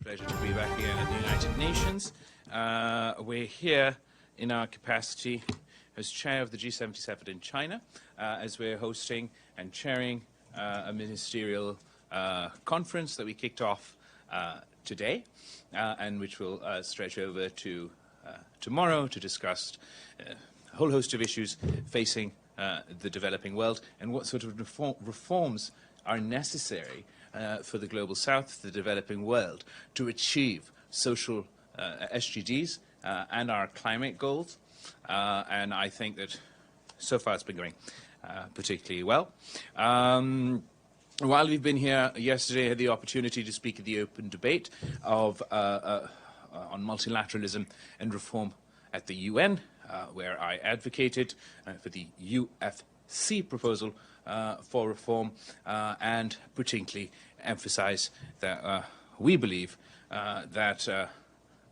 pleasure to be back again at the United Nations. We're here in our capacity as chair of the G77 in China, as we're hosting and chairing a ministerial conference that we kicked off today, and which will stretch over to tomorrow to discuss a whole host of issues facing the developing world and what sort of reforms are necessary for the global south, the developing world, to achieve social SDGs and our climate goals. And I think that so far it's been going particularly well. While we've been here yesterday, I had the opportunity to speak at the open debate of, on multilateralism and reform at the UN, where I advocated for the UFC proposal for reform and particularly emphasize that we believe that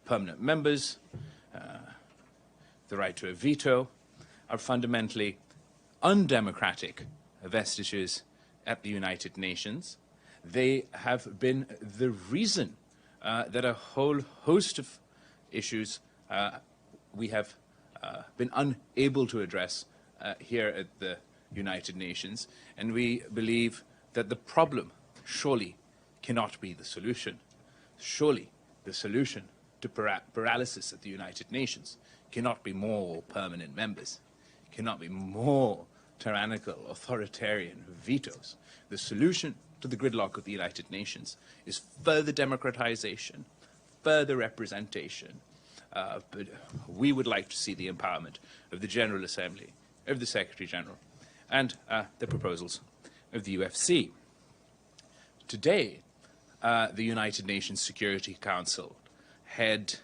permanent members, the right to a veto, are fundamentally undemocratic vestiges at the United Nations. They have been the reason that a whole host of issues we have been unable to address here at the United Nations, and we believe that the problem surely cannot be the solution. Surely the solution to paralysis at the United Nations cannot be more permanent members, cannot be more tyrannical, authoritarian vetoes. The solution to the gridlock of the United Nations is further democratization, further representation. But we would like to see the empowerment of the General Assembly, of the Secretary General, and the proposals of the UFC. Today, the United Nations Security Council held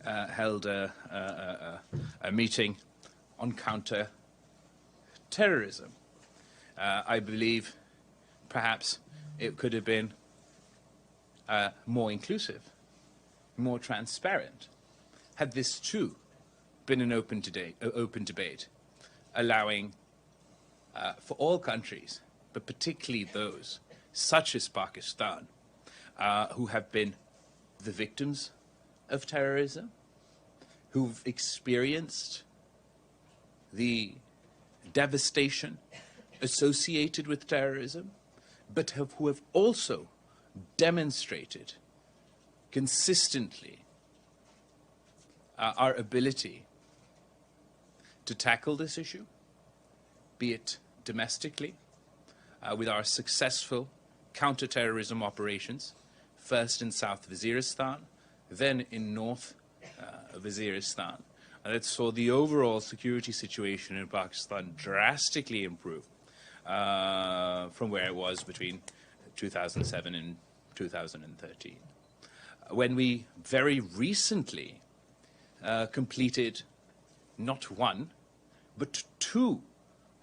a meeting on counter-terrorism. I believe perhaps it could have been more inclusive, more transparent, had this too been an open debate, allowing for all countries, but particularly those such as Pakistan, who have been the victims of terrorism, who've experienced the devastation associated with terrorism, but who have also demonstrated consistently our ability to tackle this issue, be it domestically, with our successful counter-terrorism operations, first in South Waziristan, then in North Waziristan, that saw the overall security situation in Pakistan drastically improve from where it was between 2007 and 2013. When we very recently completed not one, but two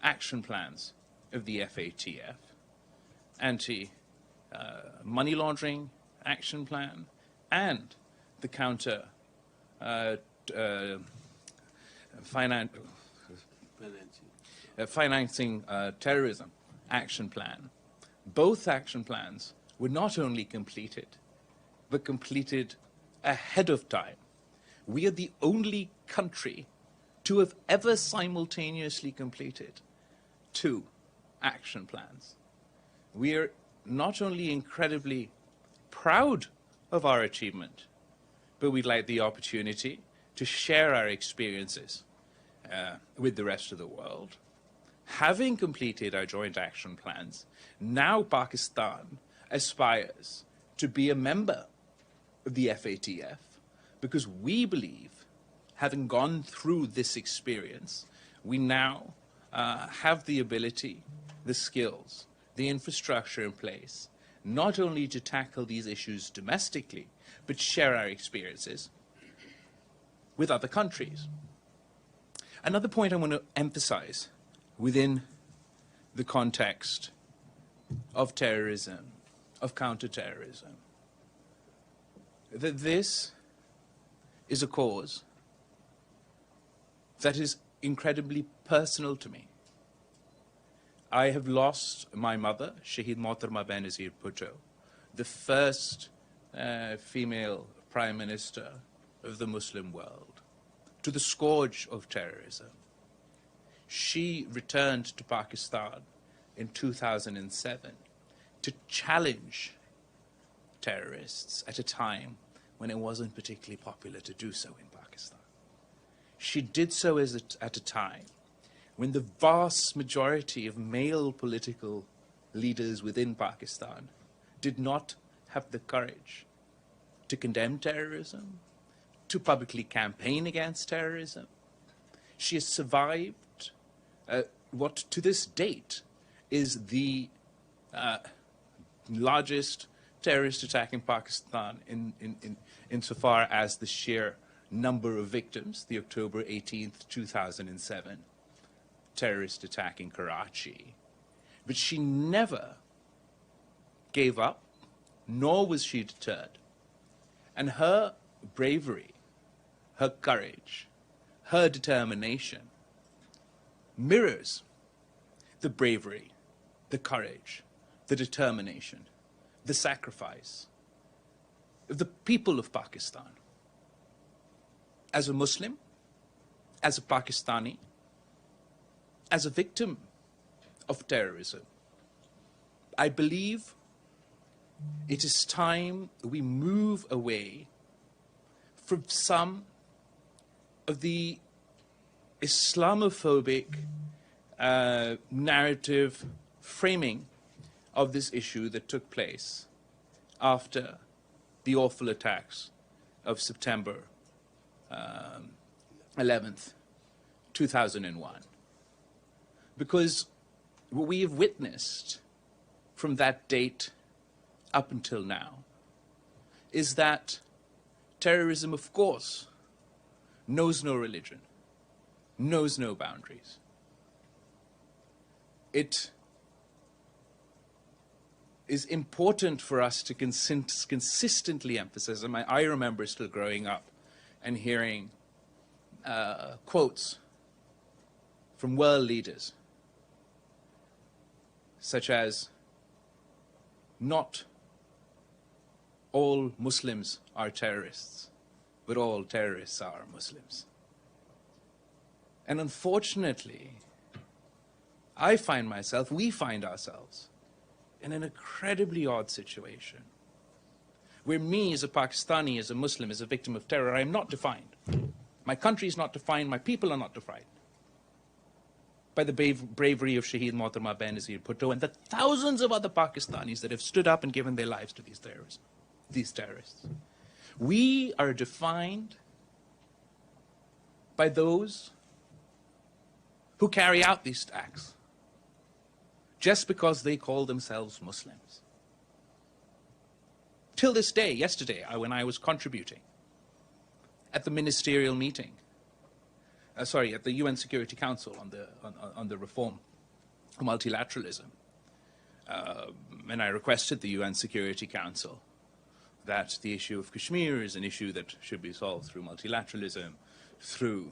action plans of the FATF, anti-money laundering action plan and the counter financing terrorism action plan. Both action plans were not only completed, but completed ahead of time. We are the only country to have ever simultaneously completed two action plans. We are not only incredibly proud of our achievement, but we'd like the opportunity to share our experiences with the rest of the world. Having completed our joint action plans, now Pakistan aspires to be a member of the FATF, because we believe, having gone through this experience, we now have the ability, the skills, the infrastructure in place, not only to tackle these issues domestically, but share our experiences with other countries. Another point I want to emphasize within the context of terrorism, of counterterrorism, that this is a cause that is incredibly personal to me. I have lost my mother, Shahid Mohtarma Benazir Bhutto, the first female prime minister of the Muslim world, to the scourge of terrorism. She returned to Pakistan in 2007 to challenge terrorists at a time when it wasn't particularly popular to do so in Pakistan. She did so at a time when the vast majority of male political leaders within Pakistan did not have the courage to condemn terrorism, to publicly campaign against terrorism. She has survived what to this date is the largest terrorist attack in Pakistan insofar as the sheer number of victims, the October 18th, 2007 terrorist attack in Karachi. But she never gave up, nor was she deterred. And her bravery, her courage, her determination mirrors the bravery, the courage, the determination, the sacrifice of the people of Pakistan. As a Muslim, as a Pakistani, as a victim of terrorism, I believe it is time we move away from some of the Islamophobic narrative framing of this issue that took place after the awful attacks of September 11th, 2001. Because what we have witnessed from that date up until now is that terrorism, of course, knows no religion, knows no boundaries. It is important for us to consistently emphasize, and I remember still growing up and hearing quotes from world leaders, such as, not all Muslims are terrorists, but all terrorists are Muslims. And unfortunately, we find ourselves in an incredibly odd situation, where me as a Pakistani, as a Muslim, as a victim of terror, I am not defined. My country is not defined, my people are not defined by the bravery of Shaheed Mohtarma Benazir Bhutto and the thousands of other Pakistanis that have stood up and given their lives to these terrorists. We are defined by those who carry out these acts just because they call themselves Muslims. Till this day, yesterday, when I was contributing at the ministerial meeting, at the UN Security Council on the reform of multilateralism, and I requested the UN Security Council that the issue of Kashmir is an issue that should be solved through multilateralism, through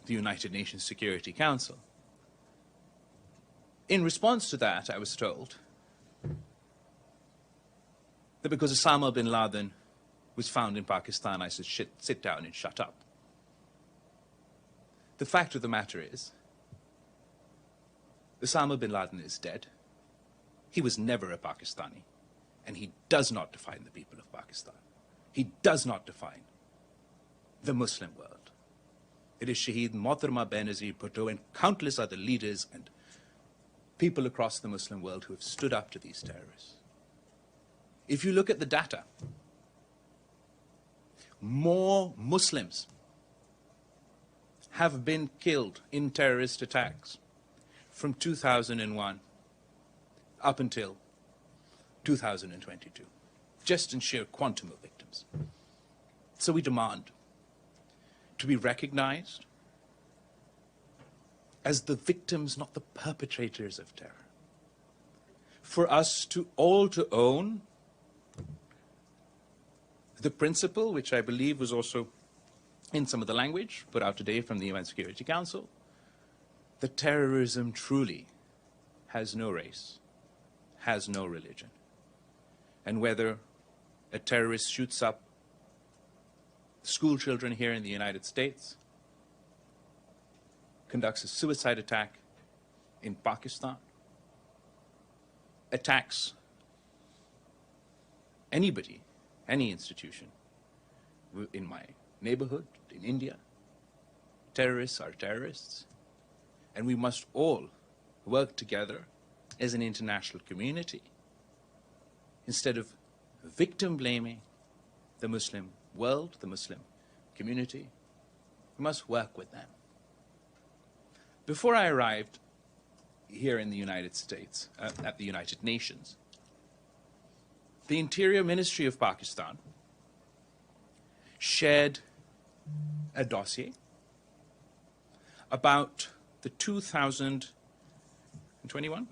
the United Nations Security Council. In response to that, I was told that because Osama bin Laden was found in Pakistan, I should sit down and shut up. The fact of the matter is, Osama bin Laden is dead. He was never a Pakistani, and he does not define the people of Pakistan. He does not define the Muslim world. It is Shaheed Mohtarma Benazir Bhutto and countless other leaders and people across the Muslim world who have stood up to these terrorists. If you look at the data, more Muslims have been killed in terrorist attacks from 2001 up until 2022, just in sheer quantum of victims. So we demand to be recognized as the victims, not the perpetrators of terror. For us to all to own the principle, which I believe was also in some of the language put out today from the UN Security Council, that terrorism truly has no race, has no religion. And whether a terrorist shoots up school children here in the United States, conducts a suicide attack in Pakistan, attacks anybody, any institution in my neighborhood, in India. Terrorists are terrorists, and we must all work together as an international community instead of victim blaming the Muslim world, the Muslim community. We must work with them. Before I arrived here in the United States, at the United Nations, the Interior Ministry of Pakistan shared a dossier about the 2021?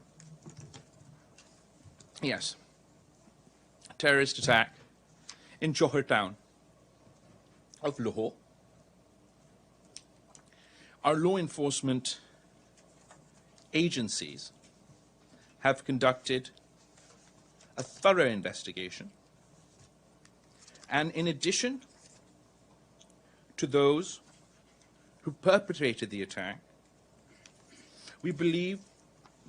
Yes. Terrorist attack in Johor town of Lahore. Our law enforcement agencies have conducted a thorough investigation, and in addition to those who perpetrated the attack, we believe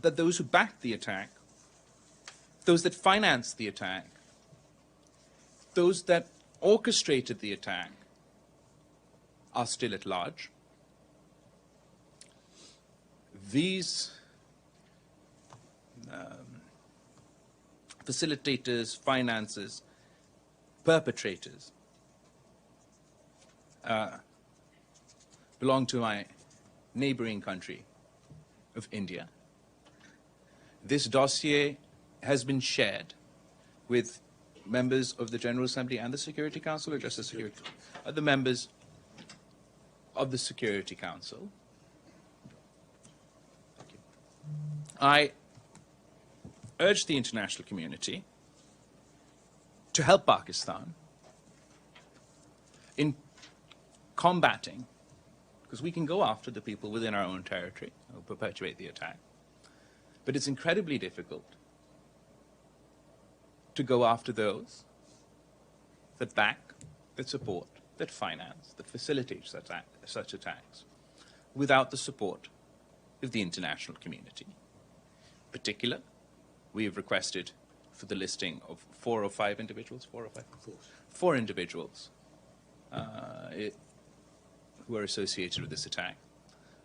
that those who backed the attack, those that financed the attack, those that orchestrated the attack are still at large. These facilitators, financiers, perpetrators belong to my neighboring country of India. This dossier has been shared with members of the General Assembly and the Security Council, or just the Security? The members of the Security Council. Thank you. I urge the international community to help Pakistan in combating, because we can go after the people within our own territory who perpetuate the attack, but it's incredibly difficult to go after those that back, that support, that finance, that facilitate such attacks without the support of the international community. In particular, we have requested for the listing of 4 or 5 individuals, 4 or 5? 4 individuals who are associated with this attack.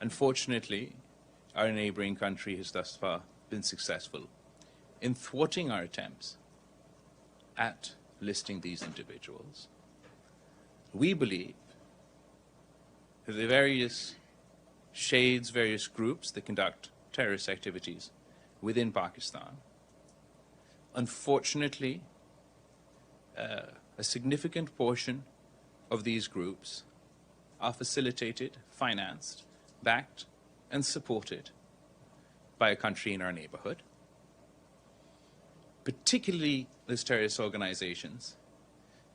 Unfortunately, our neighboring country has thus far been successful in thwarting our attempts at listing these individuals. We believe that the various shades, various groups that conduct terrorist activities within Pakistan, unfortunately, a significant portion of these groups are facilitated, financed, backed, and supported by a country in our neighborhood, particularly those terrorist organizations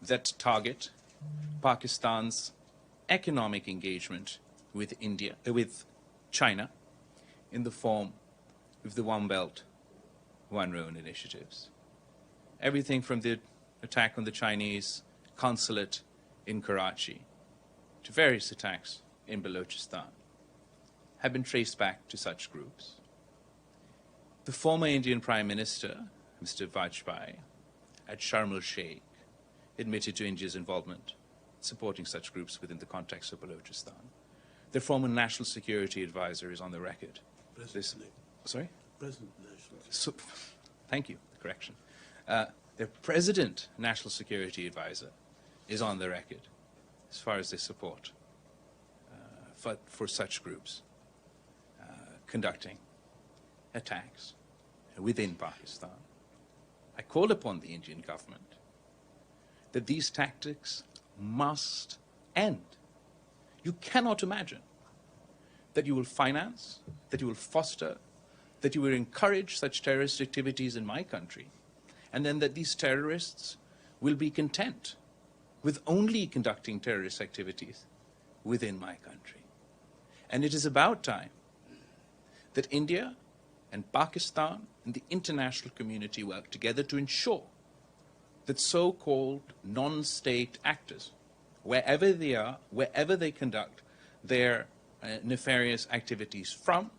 that target Pakistan's economic engagement with with China in the form of the One Belt, One Road initiatives. Everything from the attack on the Chinese consulate in Karachi to various attacks in Balochistan have been traced back to such groups. The former Indian Prime Minister, Mr. Vajpayee, at Sharm el-Sheikh, admitted to India's involvement supporting such groups within the context of Balochistan. Their former National Security Advisor is on the record. Sorry? President National. Thank you, the correction. Their President National Security Advisor is on the record as far as their support for such groups conducting attacks within Pakistan. I call upon the Indian government that these tactics must end. You cannot imagine that you will finance, that you will foster, that you will encourage such terrorist activities in my country, and then that these terrorists will be content with only conducting terrorist activities within my country. And it is about time that India and Pakistan and the international community work together to ensure that so-called non-state actors, wherever they are, wherever they conduct their nefarious activities from,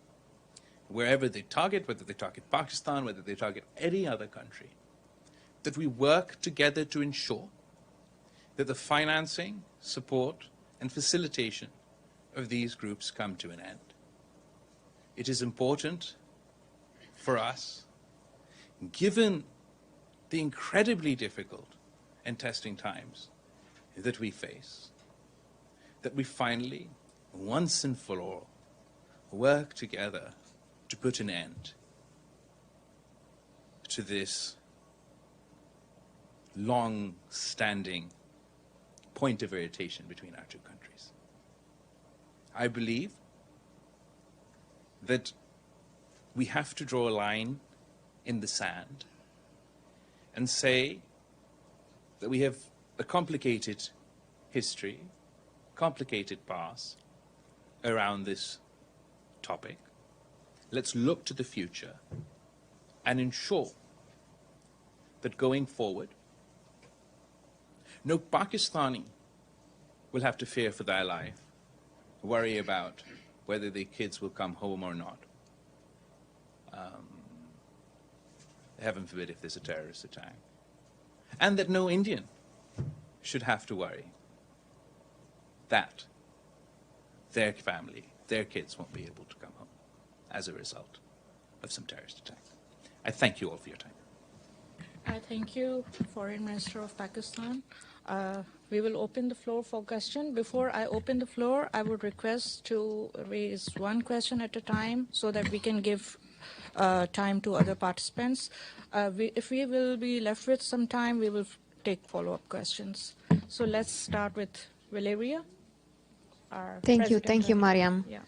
wherever they target, whether they target Pakistan, whether they target any other country, that we work together to ensure that the financing, support, and facilitation of these groups come to an end. It is important for us, given the incredibly difficult and testing times that we face, that we finally, once and for all, work together to put an end to this long-standing point of irritation between our two countries. I believe that we have to draw a line in the sand and say that we have a complicated history, complicated past around this topic. Let's look to the future and ensure that going forward, no Pakistani will have to fear for their life, worry about whether their kids will come home or not. Heaven forbid if there's a terrorist attack. And that no Indian should have to worry that their family, their kids won't be able to come home as a result of some terrorist attack. I thank you all for your time. I thank you, Foreign Minister of Pakistan. We will open the floor for question. Before I open the floor, I would request to raise one question at a time so that we can give time to other participants. If we will be left with some time, we will take follow-up questions. So let's start with Valeria. Thank you, Mariam. Yeah.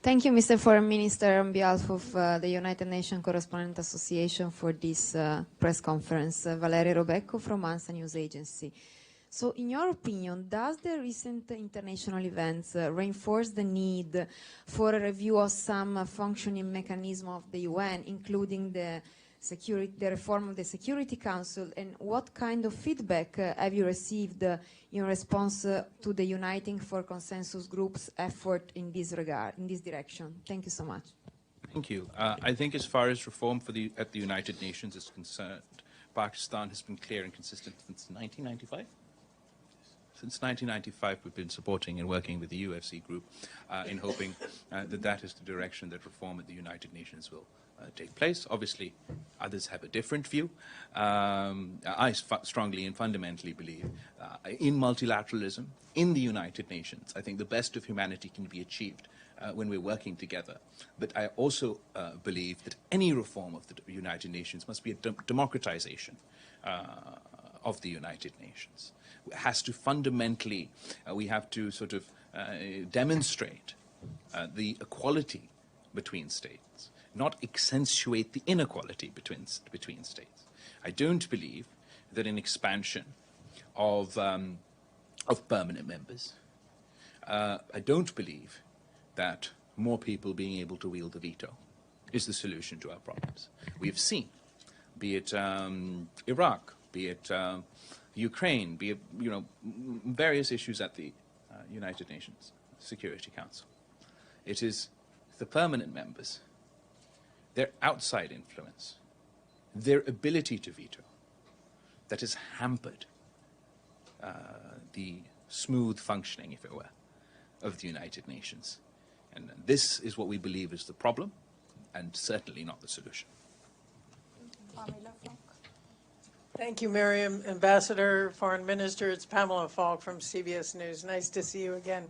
Thank you, Mr. Foreign Minister, on behalf of the United Nations Correspondent Association for this press conference. Valeria Robecco from ANSA News Agency. So in your opinion, does the recent international events reinforce the need for a review of some functioning mechanism of the UN, including the reform of the Security Council, and what kind of feedback have you received in response to the Uniting for Consensus Group's effort in this regard, in this direction? Thank you so much. Thank you. I think as far as reform at the United Nations is concerned, Pakistan has been clear and consistent since 1995. Since 1995, we've been supporting and working with the UFC group in hoping that is the direction that reform at the United Nations will take place. Obviously, others have a different view. I strongly and fundamentally believe in multilateralism, in the United Nations. I think the best of humanity can be achieved when we're working together. But I also believe that any reform of the United Nations must be a democratization of the United Nations. It has to fundamentally, we have to sort of demonstrate the equality between states, not accentuate the inequality between states. I don't believe that an expansion of permanent members, I don't believe that more people being able to wield the veto is the solution to our problems. We've seen, be it Iraq, be it Ukraine, be it various issues at the United Nations Security Council. It is the permanent members, their outside influence, their ability to veto, that has hampered the smooth functioning, if it were, of the United Nations. And this is what we believe is the problem, and certainly not the solution. Thank you, Miriam. Ambassador, Foreign Minister, it's Pamela Falk from CBS News. Nice to see you again.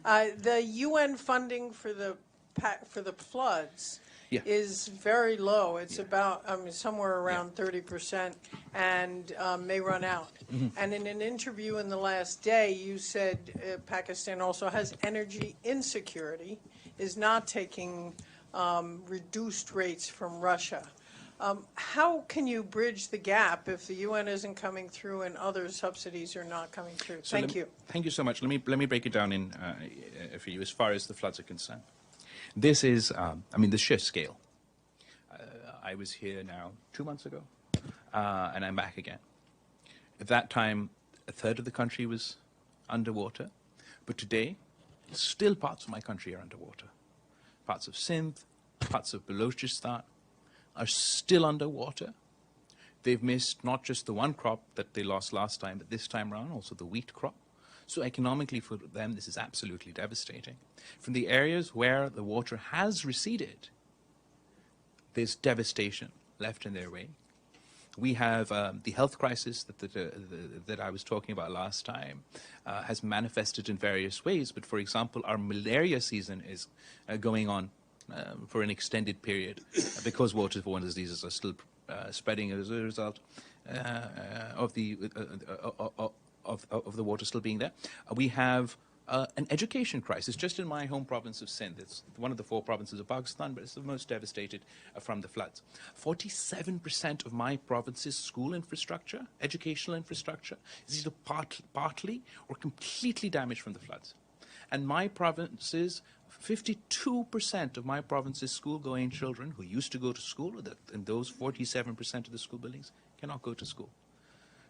The UN funding for the floods is very low. It's about somewhere around 30% and may run out. And in an interview in the last day, you said Pakistan also has energy insecurity, is not taking reduced rates from Russia. How can you bridge the gap if the UN isn't coming through and other subsidies are not coming through? So Thank you. Thank you so much. Let me break it down for you as far as the floods are concerned. This is, the sheer scale. I was here now 2 months ago and I'm back again. At that time, a third of the country was underwater, but today, still parts of my country are underwater. Parts of Sindh, parts of Balochistan are still underwater. They've missed not just the one crop that they lost last time, but this time around, also the wheat crop. So economically for them, this is absolutely devastating. From the areas where the water has receded, there's devastation left in their wake. We have the health crisis that I was talking about last time has manifested in various ways. But for example, our malaria season is going on for an extended period because waterborne diseases are still spreading as a result of the water still being there. We have an education crisis just in my home province of Sindh. It's one of the 4 provinces of Pakistan, but it's the most devastated from the floods. 47% of my province's school infrastructure, educational infrastructure, is either partly or completely damaged from the floods. And my province's 52% of my province's school-going children who used to go to school, and those 47% of the school buildings cannot go to school.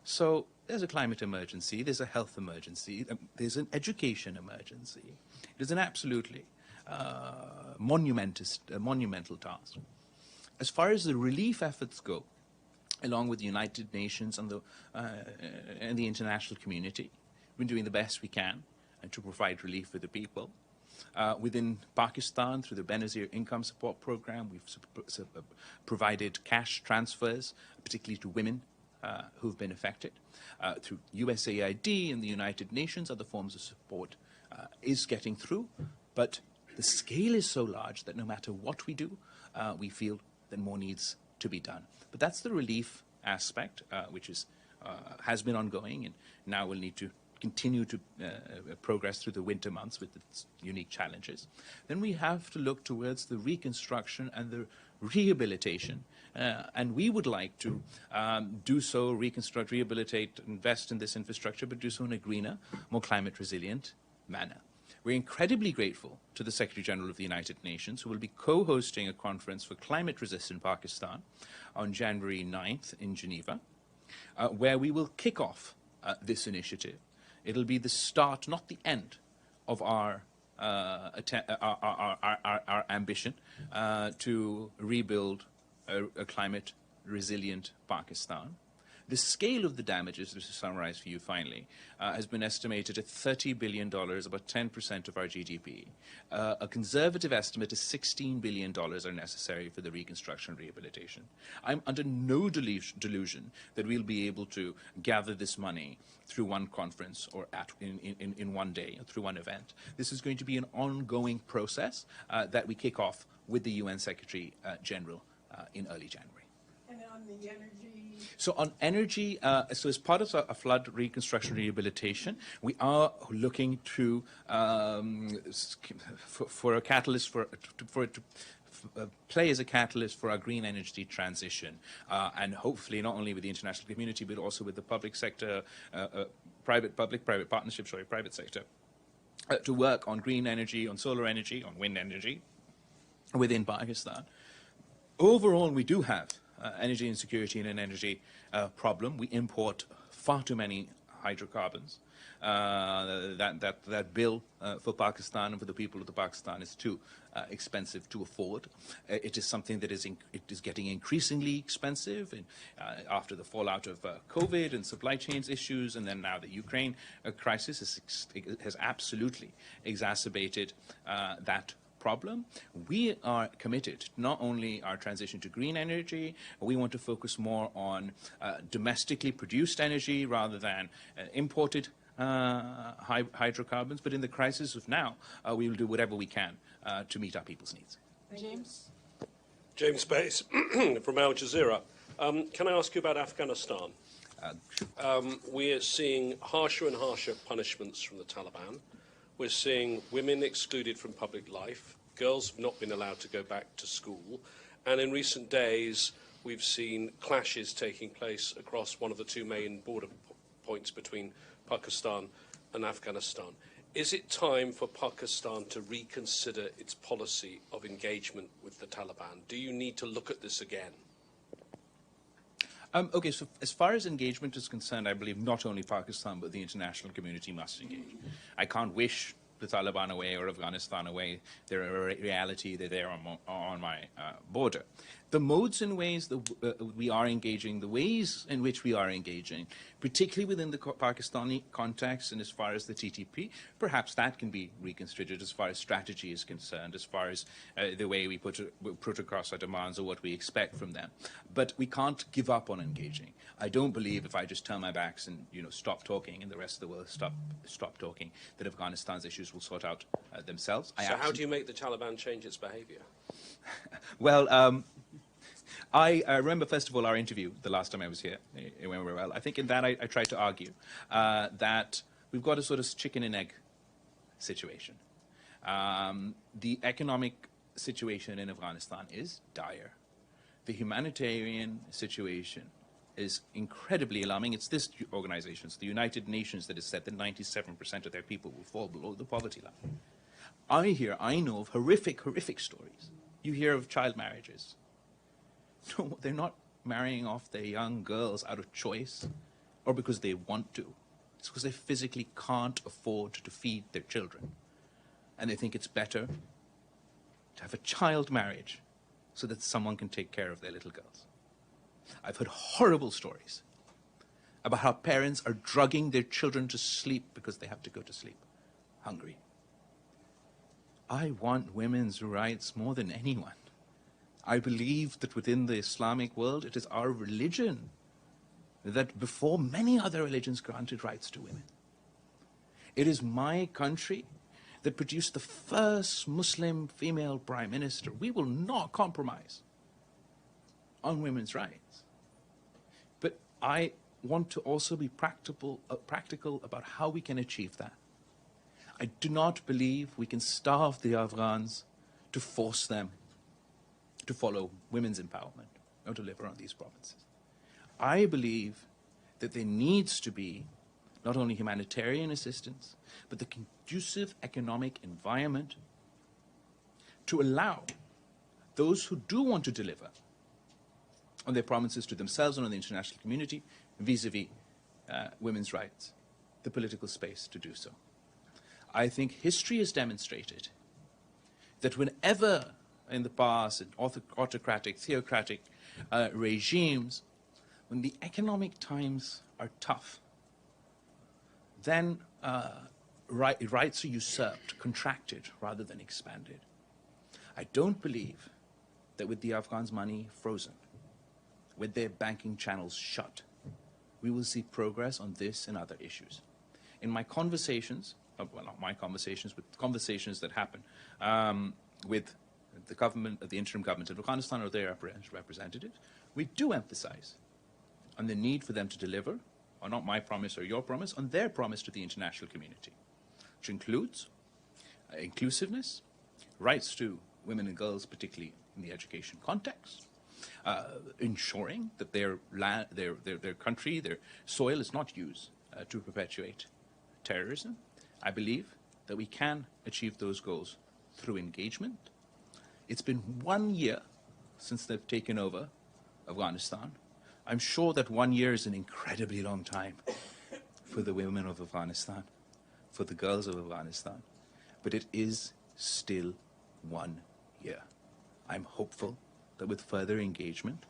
So there's a climate emergency, there's a health emergency, there's an education emergency. It is an absolutely monumental task. As far as the relief efforts go, along with the United Nations and the international community, we've been doing the best we can to provide relief for the people. Within Pakistan, through the Benazir Income Support Program, we've provided cash transfers, particularly to women who've been affected. Through USAID and the United Nations, other forms of support is getting through, but the scale is so large that no matter what we do, we feel that more needs to be done. But that's the relief aspect, which has been ongoing, and now we'll need to continue to progress through the winter months with its unique challenges. Then we have to look towards the reconstruction and the rehabilitation, and we would like to do so, reconstruct, rehabilitate, invest in this infrastructure, but do so in a greener, more climate resilient manner. We're incredibly grateful to the Secretary General of the United Nations, who will be co-hosting a conference for climate-resistant Pakistan on January 9th in Geneva, where we will kick off this initiative. It'll be the start, not the end, of our ambition to rebuild a climate-resilient Pakistan. The scale of the damages, just to summarize for you finally, has been estimated at $30 billion, about 10% of our GDP. A conservative estimate is $16 billion are necessary for the reconstruction and rehabilitation. I'm under no delusion that we'll be able to gather this money through one conference or in one day, or through one event. This is going to be an ongoing process that we kick off with the UN Secretary General in early January. And on the energy? So on energy, so as part of a flood reconstruction rehabilitation, we are looking to for a catalyst for it to play as a catalyst for our green energy transition, and hopefully not only with the international community but also with the public sector, private partnerships, private sector, to work on green energy, on solar energy, on wind energy within Pakistan. Overall, we do have energy insecurity and an energy problem. We import far too many hydrocarbons. That bill for Pakistan and for the people of the Pakistan is too expensive to afford. It is something that is getting increasingly expensive, and after the fallout of COVID and supply chains issues, and then now the Ukraine crisis has absolutely exacerbated that problem. We are committed to not only our transition to green energy, we want to focus more on domestically produced energy rather than imported hydrocarbons. But in the crisis of now, we will do whatever we can to meet our people's needs. James Bates from Al Jazeera. Can I ask you about Afghanistan? We are seeing harsher and harsher punishments from the Taliban. We're seeing women excluded from public life. Girls have not been allowed to go back to school. And in recent days, we've seen clashes taking place across one of the two main border points between Pakistan and Afghanistan. Is it time for Pakistan to reconsider its policy of engagement with the Taliban? Do you need to look at this again? Okay, so as far as engagement is concerned, I believe not only Pakistan, but the international community must engage. I can't wish the Taliban away or Afghanistan away. They're a reality. They're there on my border. The modes and ways that we are engaging, the ways in which we are engaging, particularly within the Pakistani context and as far as the TTP, perhaps that can be reconsidered as far as strategy is concerned, as far as the way we put across our demands or what we expect from them. But we can't give up on engaging. I don't believe if I just turn my backs and stop talking and the rest of the world stop talking, that Afghanistan's issues will sort out themselves. So how do you make the Taliban change its behavior? Well, I remember, first of all, our interview the last time I was here. It went very well. I think in that I tried to argue that we've got a sort of chicken and egg situation. The economic situation in Afghanistan is dire. The humanitarian situation is incredibly alarming. It's this organization, it's the United Nations, that has said that 97% of their people will fall below the poverty line. I know of horrific stories. You hear of child marriages. No, they're not marrying off their young girls out of choice or because they want to. It's because they physically can't afford to feed their children. And they think it's better to have a child marriage so that someone can take care of their little girls. I've heard horrible stories about how parents are drugging their children to sleep because they have to go to sleep hungry. I want women's rights more than anyone. I believe that within the Islamic world, it is our religion that before many other religions granted rights to women. It is my country that produced the first Muslim female prime minister. We will not compromise on women's rights. But I want to also be practical about how we can achieve that. I do not believe we can starve the Afghans to force them to follow women's empowerment or to live around these provinces. I believe that there needs to be not only humanitarian assistance, but the conducive economic environment to allow those who do want to deliver on their promises to themselves and on the international community vis-a-vis women's rights, the political space to do so. I think history has demonstrated that whenever in the past in autocratic, theocratic regimes, when the economic times are tough, then rights are usurped, contracted rather than expanded. I don't believe that with the Afghans' money frozen, with their banking channels shut, we will see progress on this and other issues. In my conversations, well, not my conversations, but conversations that happen with the government, the interim government of Afghanistan or their representatives, we do emphasize on the need for them to deliver, on not my promise or your promise, on their promise to the international community, which includes inclusiveness, rights to women and girls, particularly in the education context, ensuring that their country, their soil is not used to perpetuate terrorism. I believe that we can achieve those goals through engagement. It's been 1 year since they've taken over Afghanistan. I'm sure that 1 year is an incredibly long time for the women of Afghanistan, for the girls of Afghanistan, but it is still 1 year. I'm hopeful that with further engagement,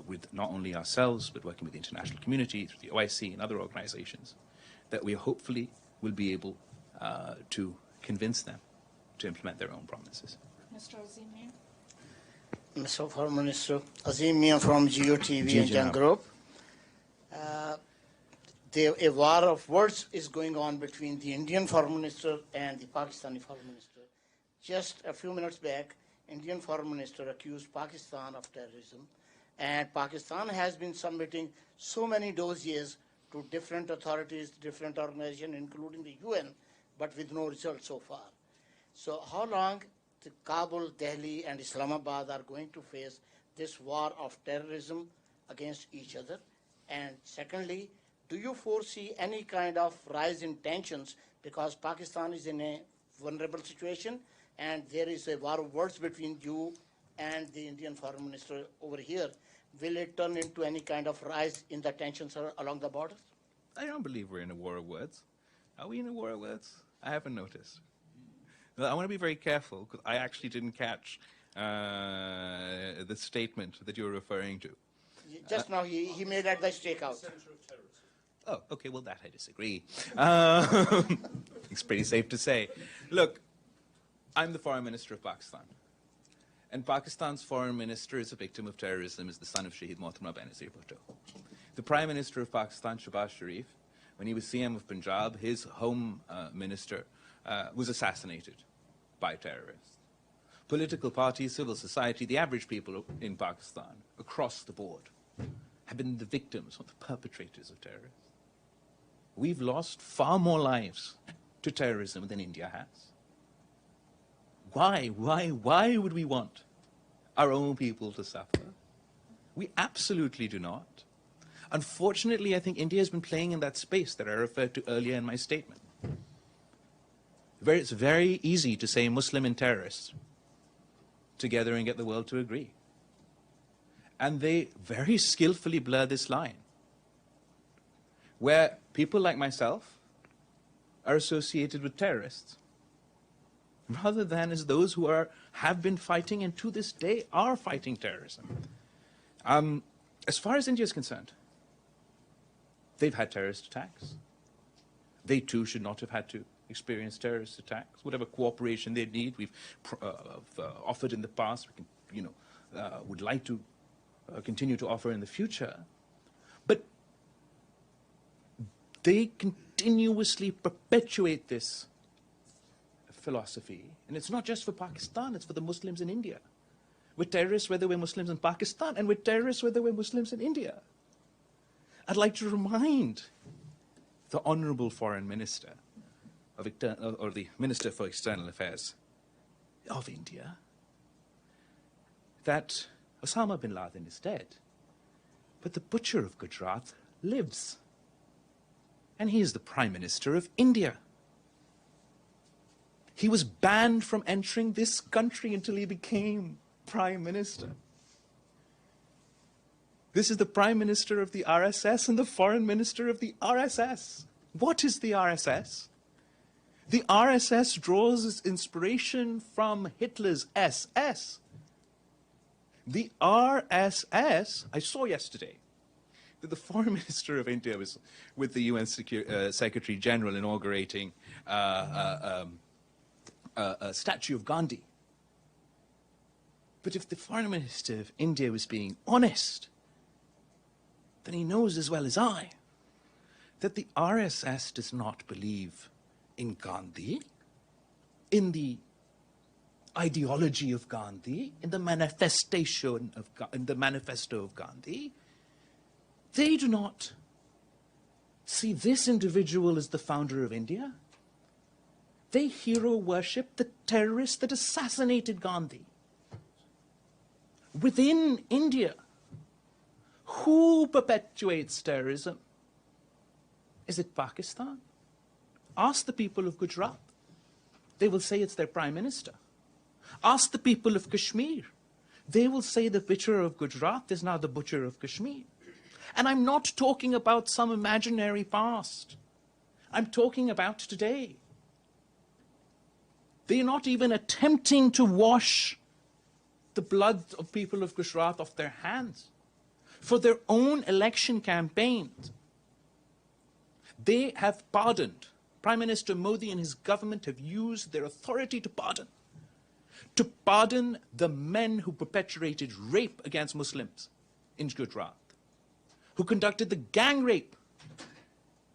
with not only ourselves, but working with the international community, through the OIC and other organizations, that we hopefully will be able to convince them to implement their own promises. Mr. Azim Mia. Mr. Foreign Minister, Azim Mia from GeoTV and Young Group. A war of words is going on between the Indian Foreign Minister and the Pakistani Foreign Minister. Just a few minutes back, Indian Foreign Minister accused Pakistan of terrorism, and Pakistan has been submitting so many dossiers to different authorities, different organizations, including the UN, but with no result so far. So how long the Kabul, Delhi, and Islamabad are going to face this war of terrorism against each other? And secondly, do you foresee any kind of rise in tensions because Pakistan is in a vulnerable situation and there is a war of words between you and the Indian Foreign Minister over here? will it turn into any kind of rise in the tensions along the borders? I don't believe we're in a war of words. Are we in a war of words? I haven't noticed. Well, I want to be very careful because I actually didn't catch the statement that you're referring to. Just now he made at the stakeout. Oh, okay, well, that I disagree. It's pretty safe to say. Look, I'm the foreign minister of Pakistan. And Pakistan's foreign minister is a victim of terrorism, is the son of Shaheed Mohtamma Benazir Bhutto. The prime minister of Pakistan, Shahbaz Sharif, when he was CM of Punjab, his home minister was assassinated by terrorists. Political parties, civil society, the average people in Pakistan, across the board, have been the victims or the perpetrators of terrorism. We've lost far more lives to terrorism than India has. Why would we want our own people to suffer? We absolutely do not. Unfortunately, I think India has been playing in that space that I referred to earlier in my statement. It's very easy to say Muslim and terrorists together and get the world to agree. And they very skillfully blur this line, where people like myself are associated with terrorists, rather than as those who have been fighting and to this day are fighting terrorism. As far as India is concerned, they've had terrorist attacks. They too should not have had to experience terrorist attacks. Whatever cooperation they need, we've offered in the past, we can, would like to continue to offer in the future. But they continuously perpetuate this philosophy. And it's not just for Pakistan, it's for the Muslims in India. We're terrorists whether we're Muslims in Pakistan, and we're terrorists whether we're Muslims in India. I'd like to remind the Honorable Foreign Minister, or the Minister for External Affairs of India, that Osama bin Laden is dead, but the butcher of Gujarat lives. And he is the Prime Minister of India. He was banned from entering this country until he became Prime Minister. This is the Prime Minister of the RSS and the Foreign Minister of the RSS. What is the RSS? The RSS draws its inspiration from Hitler's SS. The RSS, I saw yesterday that the Foreign Minister of India was with the UN Secretary General inaugurating a statue of Gandhi. But if the Foreign Minister of India was being honest, then he knows as well as I that the RSS does not believe in Gandhi, in the ideology of Gandhi, in the manifesto of Gandhi. They do not see this individual as the founder of India. They hero worship the terrorist that assassinated Gandhi. Within India, who perpetuates terrorism? Is it Pakistan? Ask the people of Gujarat. They will say it's their prime minister. Ask the people of Kashmir. They will say the butcher of Gujarat is now the butcher of Kashmir. And I'm not talking about some imaginary past. I'm talking about today. They're not even attempting to wash the blood of people of Gujarat off their hands. For their own election campaigns, they have pardoned. Prime Minister Modi and his government have used their authority to pardon the men who perpetrated rape against Muslims in Gujarat, who conducted the gang rape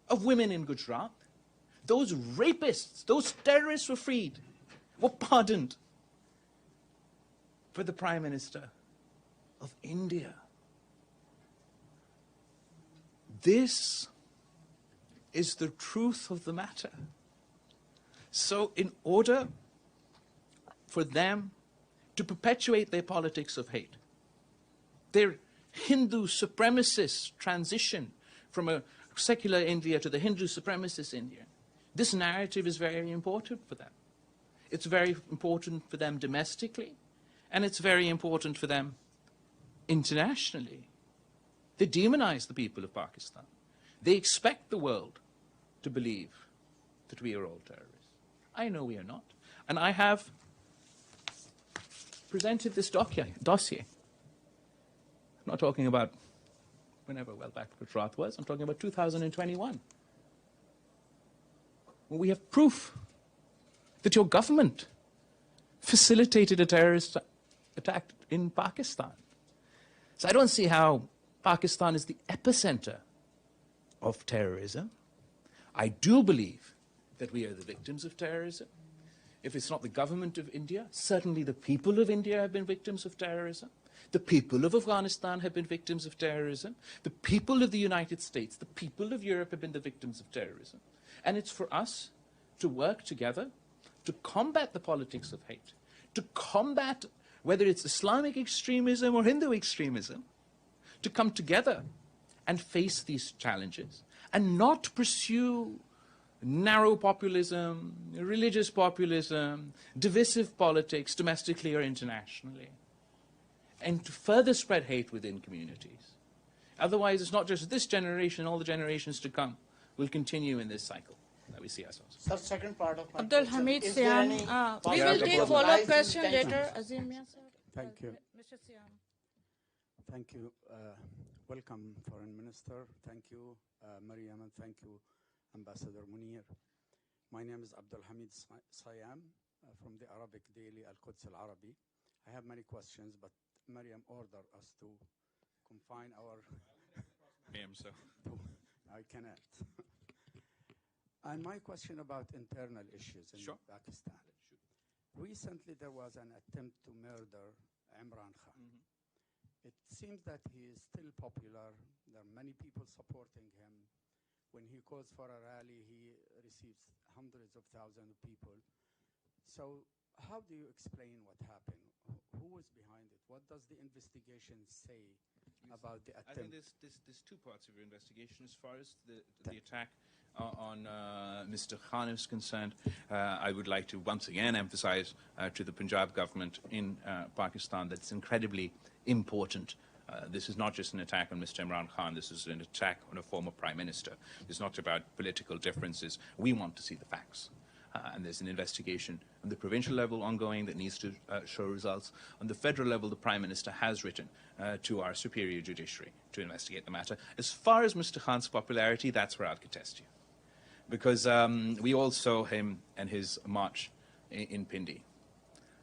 of women in Gujarat. Those rapists, those terrorists were freed, were pardoned. For the Prime Minister of India, this is the truth of the matter. So in order for them to perpetuate their politics of hate, their Hindu supremacist transition from a secular India to the Hindu supremacist India, this narrative is very important for them. It's very important for them domestically, and it's very important for them internationally. They demonize the people of Pakistan. They expect the world to believe that we are all terrorists. I know we are not. And I have presented this dossier. I'm not talking about whenever well back Gujarat was. I'm talking about 2021. When we have proof that your government facilitated a terrorist attack in Pakistan. So I don't see how Pakistan is the epicenter of terrorism. I do believe that we are the victims of terrorism. If it's not the government of India, certainly the people of India have been victims of terrorism. The people of Afghanistan have been victims of terrorism. The people of the United States, the people of Europe have been the victims of terrorism. And it's for us to work together to combat the politics of hate, to combat whether it's Islamic extremism or Hindu extremism, to come together and face these challenges and not pursue narrow populism, religious populism, divisive politics, domestically or internationally, and to further spread hate within communities. Otherwise, it's not just this generation, all the generations to come will continue in this cycle that we see ourselves. Sir, second part of my Abdul question. Hamid Is there Siam, any we will take possibility of follow-up rising question tensions? later. Azim, yes, sir. Thank you. Mr. Siam. Thank you. Welcome, Foreign Minister. Thank you, Mariam, and thank you, Ambassador Munir. My name is Abdul Hamid Siam from the Arabic daily Al-Quds Al-Arabi. I have many questions, but Mariam ordered us to confine our... So. I cannot. And my question about internal issues in Pakistan. Recently, there was an attempt to murder Imran Khan. It seems that he is still popular. There are many people supporting him. When he calls for a rally, he receives hundreds of thousands of people. So how do you explain what happened? Who was behind it? What does the investigation say about the attempt? I think there's two parts of your investigation. As far as the attack on Mr. Khan is concerned, I would like to once again emphasize to the Punjab government in Pakistan that it's incredibly important. This is not just an attack on Mr. Imran Khan. This is an attack on a former prime minister. It's not about political differences. We want to see the facts. And there's an investigation on the provincial level ongoing that needs to show results. On the federal level, the Prime Minister has written to our superior judiciary to investigate the matter. As far as Mr. Khan's popularity, that's where I'll contest you. Because we all saw him and his march in Pindi.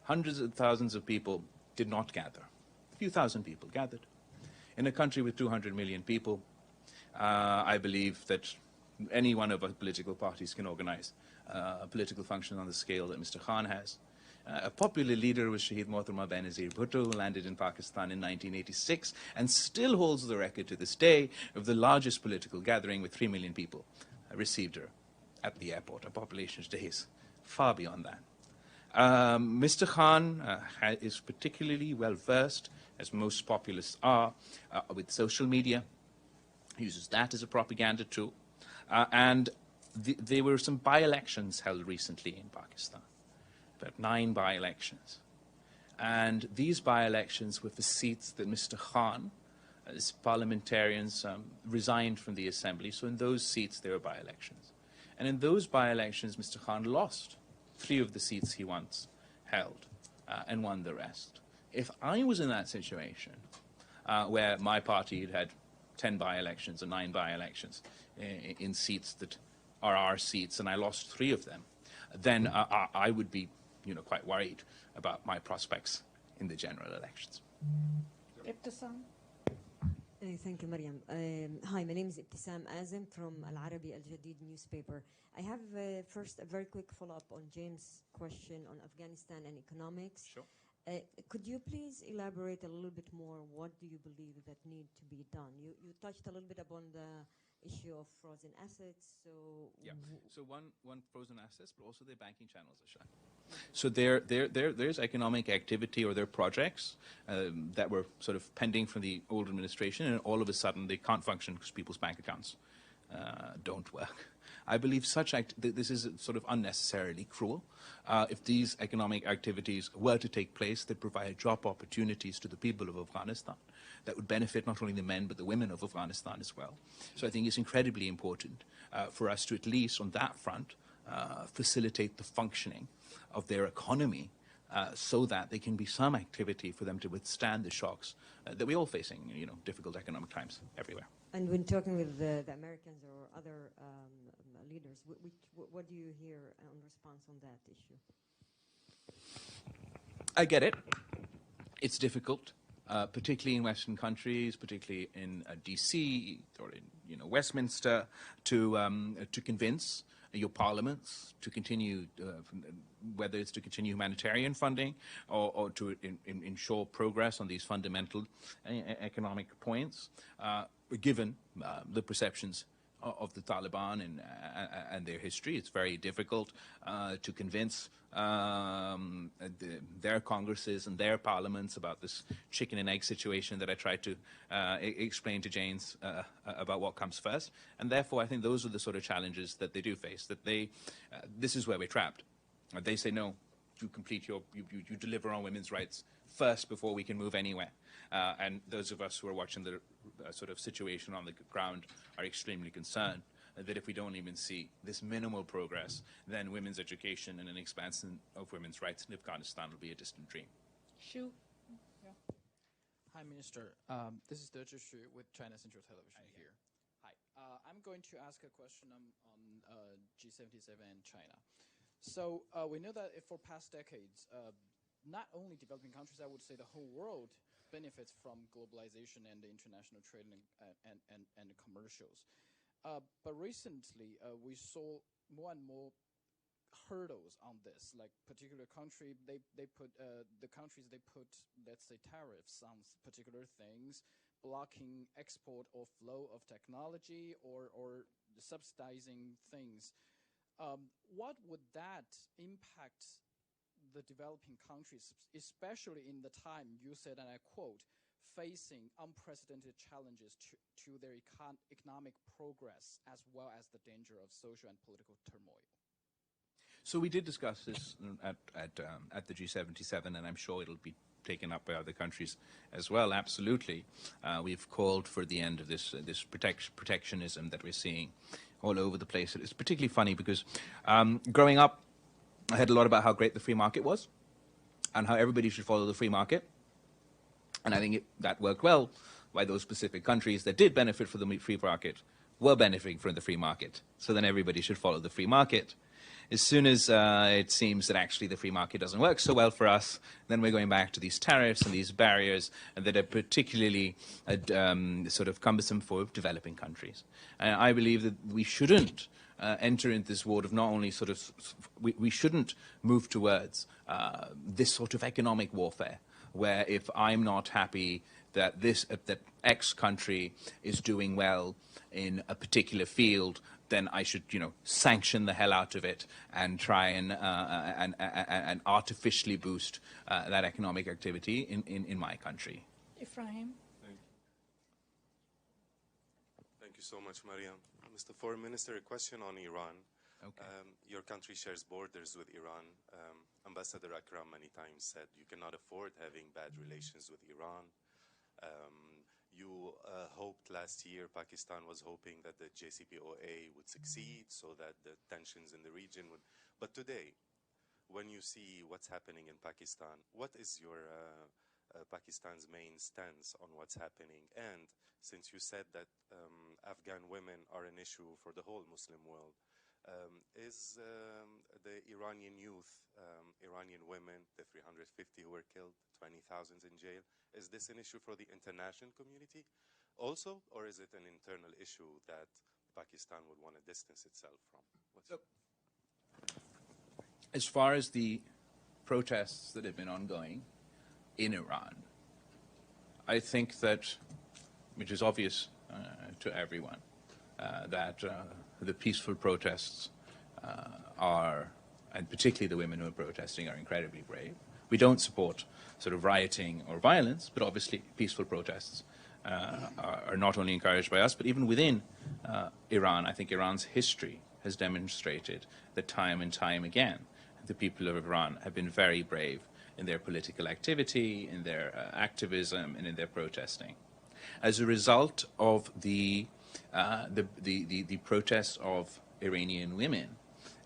Hundreds of thousands of people did not gather. A few thousand people gathered. In a country with 200 million people, I believe that any one of our political parties can organize a political function on the scale that Mr. Khan has. A popular leader was Shaheed Mohtarma Benazir Bhutto, who landed in Pakistan in 1986 and still holds the record to this day of the largest political gathering with 3 million people received her at the airport. A population today is far beyond that. Mr. Khan is particularly well versed, as most populists are, with social media. He uses that as a propaganda tool. And there were some by-elections held recently in Pakistan, about 9 by-elections. And these by-elections were for seats that Mr. Khan, as parliamentarians, resigned from the assembly. So in those seats, there were by-elections. And in those by-elections, Mr. Khan lost 3 of the seats he once held and won the rest. If I was in that situation, where my party had 10 by-elections or 9 by-elections in seats that are our seats, and I lost 3 of them, then I would be, quite worried about my prospects in the general elections. Ibtisam. Thank you, Mariam. Hi, my name is Ibtisam Azim from Al-Arabi Al-Jadid newspaper. I have first a very quick follow-up on James' question on Afghanistan and economics. Sure. Could you please elaborate a little bit more? What do you believe that need to be done? You touched a little bit upon the issue of frozen assets. So yeah. So one frozen assets, but also their banking channels are shut. So there's economic activity, or there are projects that were sort of pending from the old administration, and all of a sudden they can't function because people's bank accounts don't work. I believe this is sort of unnecessarily cruel. If these economic activities were to take place, they provide job opportunities to the people of Afghanistan that would benefit not only the men but the women of Afghanistan as well. So I think it's incredibly important for us to, at least on that front, facilitate the functioning of their economy so that there can be some activity for them to withstand the shocks that we're all facing, difficult economic times everywhere. And when talking with the Americans or other leaders, what do you hear in response on that issue? I get it. It's difficult, particularly in Western countries, particularly in D.C. or in Westminster, to convince your parliaments to continue, whether it's to continue humanitarian funding or to ensure progress on these fundamental economic points, given the perceptions of the Taliban and their history. It's very difficult to convince their congresses and their parliaments about this chicken and egg situation that I tried to explain to James about what comes first. And therefore, I think those are the sort of challenges that they do face, that this is where we're trapped. They say, no, you deliver on women's rights first before we can move anywhere. And those of us who are watching the sort of situation on the ground are extremely concerned that if we don't even see this minimal progress, then women's education and an expansion of women's rights in Afghanistan will be a distant dream. Shu. Yeah. Hi, Minister. This is De Zhishu with China Central Television here. Hi. I'm going to ask a question on G77 and China. So we know that for past decades, not only developing countries, I would say the whole world benefits from globalization and the international trade and commercials. But recently, we saw more and more hurdles on this. Like particular country, they put the countries they put, let's say, tariffs on particular things, blocking export or flow of technology or subsidizing things. What would that impact the developing countries, especially in the time you said, and I quote, facing unprecedented challenges to their economic progress, as well as the danger of social and political turmoil? So we did discuss this at the G77, and I'm sure it'll be taken up by other countries as well. Absolutely, we've called for the end of this protectionism that we're seeing all over the place. It's particularly funny because growing up, I heard a lot about how great the free market was and how everybody should follow the free market. And I think that worked well by those specific countries that did benefit from the free market were benefiting from the free market. So then everybody should follow the free market. As soon as it seems that actually the free market doesn't work so well for us, then we're going back to these tariffs and these barriers that are particularly sort of cumbersome for developing countries. And I believe that we shouldn't enter into this world of not only sort of, we shouldn't move towards this sort of economic warfare, where if I'm not happy that that X country is doing well in a particular field, then I should, sanction the hell out of it and try and artificially boost that economic activity in my country. Ephraim. Thank you so much, Mariam. Mr. Foreign Minister, a question on Iran. Okay. Your country shares borders with Iran. Ambassador Akram many times said you cannot afford having bad relations with Iran. You hoped last year, Pakistan was hoping that the JCPOA would succeed so that the tensions in the region would. But today, when you see what's happening in Pakistan, what is your Pakistan's main stance on what's happening? And since you said that Afghan women are an issue for the whole Muslim world, is the Iranian youth, Iranian women, the 350 who were killed, 20,000 in jail, is this an issue for the international community also, or is it an internal issue that Pakistan would want to distance itself from? As far as the protests that have been ongoing in Iran, I think that, which is obvious to everyone, that the peaceful protests are, and particularly the women who are protesting, are incredibly brave. We don't support sort of rioting or violence, but obviously peaceful protests are not only encouraged by us, but even within Iran. I think Iran's history has demonstrated that time and time again, the people of Iran have been very brave in their political activity, in their activism, and in their protesting. As a result of the protests of Iranian women,